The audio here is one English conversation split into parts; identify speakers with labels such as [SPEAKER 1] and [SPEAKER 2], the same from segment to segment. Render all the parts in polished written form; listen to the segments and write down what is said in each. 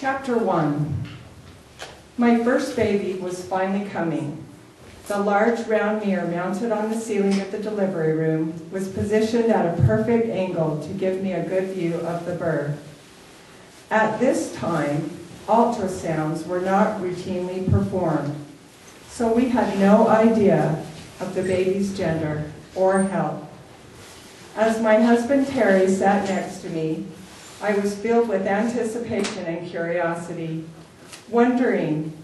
[SPEAKER 1] Chapter 1. My first baby was finally coming. The large round mirror mounted on the ceiling of the delivery room was positioned at a perfect angle to give me a good view of the birth. At this time, ultrasounds were not routinely performed, so we had no idea of the baby's gender or health. As my husband Terry sat next to me, I was filled with anticipation and curiosity, wondering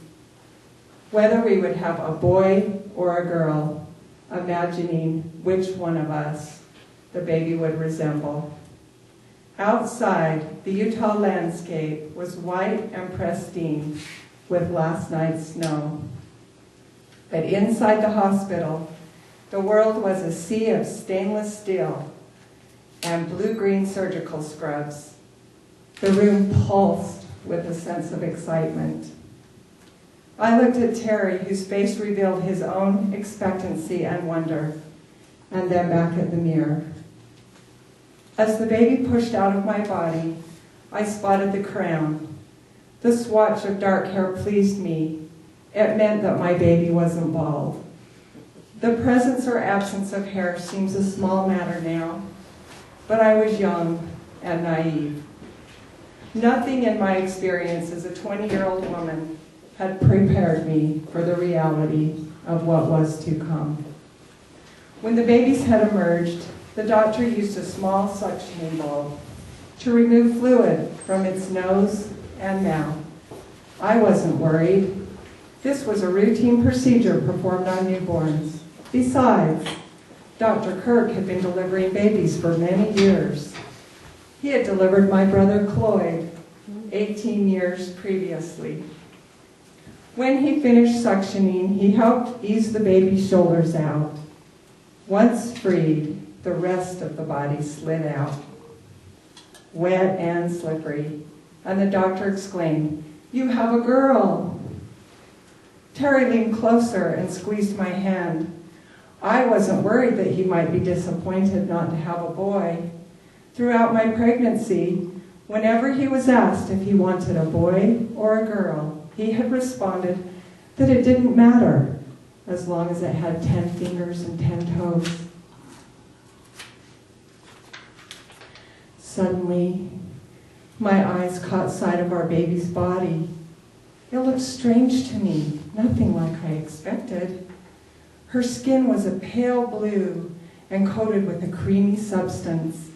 [SPEAKER 1] whether we would have a boy or a girl, imagining which one of us the baby would resemble. Outside, the Utah landscape was white and pristine with last night's snow. But inside the hospital, the world was a sea of stainless steel and blue-green surgical scrubs. The room pulsed with a sense of excitement. I looked at Terry, whose face revealed his own expectancy and wonder, and then back at the mirror. As the baby pushed out of my body, I spotted the crown. The swatch of dark hair pleased me. It meant that my baby wasn't bald. The presence or absence of hair seems a small matter now, but I was young and naive. Nothing in my experience as a 20-year-old woman had prepared me for the reality of what was to come. When the baby's head emerged, the doctor used a small suctioning bulb to remove fluid from its nose and mouth. I wasn't worried. This was a routine procedure performed on newborns. Besides, Dr. Kirk had been delivering babies for many years. He had delivered my brother Cloyd 18 years previously. When he finished suctioning, he helped ease the baby's shoulders out. Once freed, the rest of the body slid out, wet and slippery, and the doctor exclaimed, "You have a girl!" Terry leaned closer and squeezed my hand. I wasn't worried that he might be disappointed not to have a boy. Throughout my pregnancy, whenever he was asked if he wanted a boy or a girl, he had responded that it didn't matter as long as it had 10 fingers and 10 toes. Suddenly, my eyes caught sight of our baby's body. It looked strange to me, nothing like I expected. Her skin was a pale blue and coated with a creamy substance.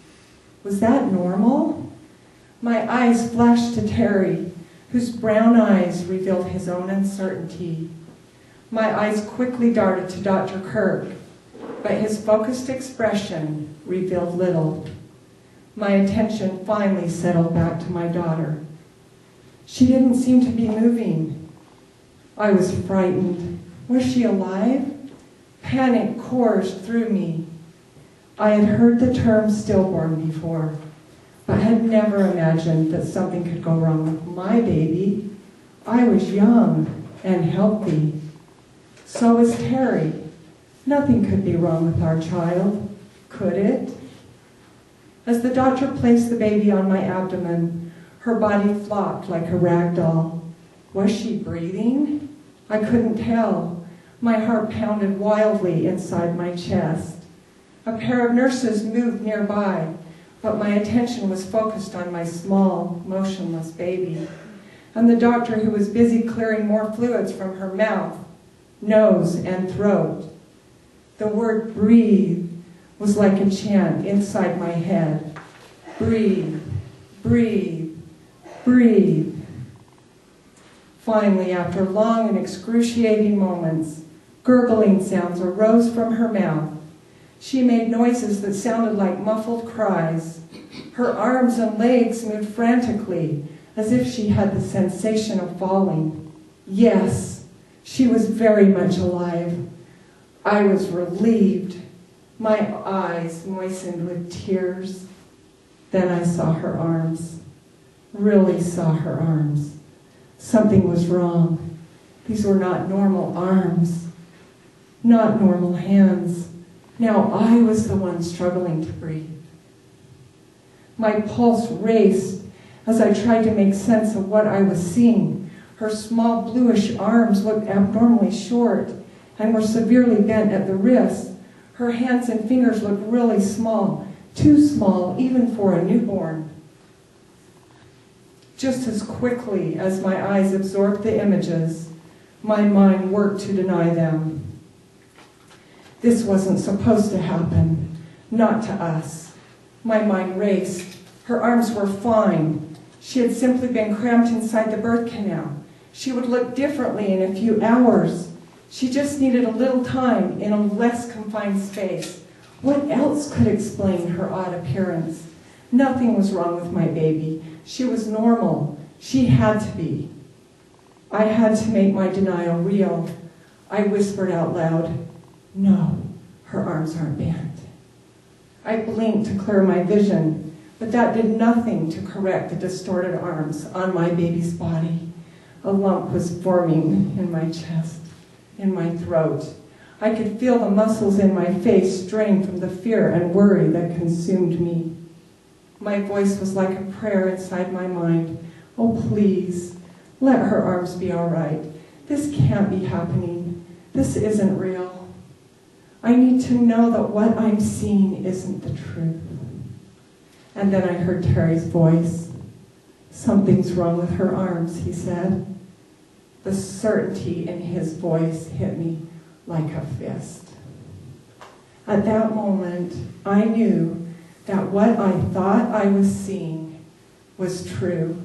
[SPEAKER 1] Was that normal? My eyes flashed to Terry, whose brown eyes revealed his own uncertainty. My eyes quickly darted to Dr. Kirk, but his focused expression revealed little. My attention finally settled back to my daughter. She didn't seem to be moving. I was frightened. Was she alive? Panic coursed through me. I had heard the term stillborn before, but had never imagined that something could go wrong with my baby. I was young and healthy. So was Terry. Nothing could be wrong with our child, could it? As the doctor placed the baby on my abdomen, her body flopped like a rag doll. Was she breathing? I couldn't tell. My heart pounded wildly inside my chest. A pair of nurses moved nearby, but my attention was focused on my small, motionless baby, and the doctor who was busy clearing more fluids from her mouth, nose, and throat. The word breathe was like a chant inside my head. Breathe, breathe, breathe. Finally, after long and excruciating moments, gurgling sounds arose from her mouth. She made noises that sounded like muffled cries. Her arms and legs moved frantically, as if she had the sensation of falling. Yes, she was very much alive. I was relieved. My eyes moistened with tears. Then I saw her arms. Really saw her arms. Something was wrong. These were not normal arms. Not normal hands. Now I was the one struggling to breathe. My pulse raced as I tried to make sense of what I was seeing. Her small bluish arms looked abnormally short and were severely bent at the wrists. Her hands and fingers looked really small, too small even for a newborn. Just as quickly as my eyes absorbed the images, my mind worked to deny them. This wasn't supposed to happen, not to us. My mind raced. Her arms were fine. She had simply been cramped inside the birth canal. She would look differently in a few hours. She just needed a little time in a less confined space. What else could explain her odd appearance? Nothing was wrong with my baby. She was normal. She had to be. I had to make my denial real. I whispered out loud, "No, her arms aren't bent." I blinked to clear my vision, but that did nothing to correct the distorted arms on my baby's body. A lump was forming in my chest, in my throat. I could feel the muscles in my face strain from the fear and worry that consumed me. My voice was like a prayer inside my mind. "Oh, please, let her arms be all right. This can't be happening. This isn't real. I need to know that what I'm seeing isn't the truth." And then I heard Terry's voice. "Something's wrong with her arms," he said. The certainty in his voice hit me like a fist. At that moment, I knew that what I thought I was seeing was true.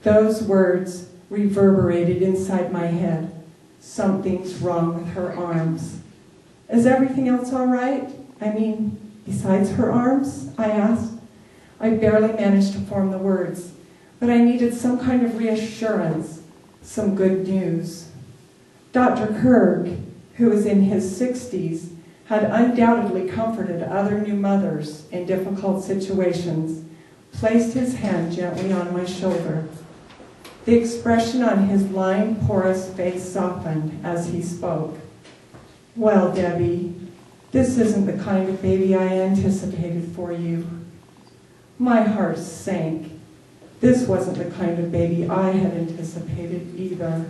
[SPEAKER 1] Those words reverberated inside my head. Something's wrong with her arms. "Is everything else all right? I mean, besides her arms?" I asked. I barely managed to form the words, but I needed some kind of reassurance, some good news. Dr. Kirk, who was in his 60s, had undoubtedly comforted other new mothers in difficult situations, placed his hand gently on my shoulder. The expression on his lined, porous face softened as he spoke. "Well, Debbie, this isn't the kind of baby I anticipated for you." My heart sank. This wasn't the kind of baby I had anticipated either.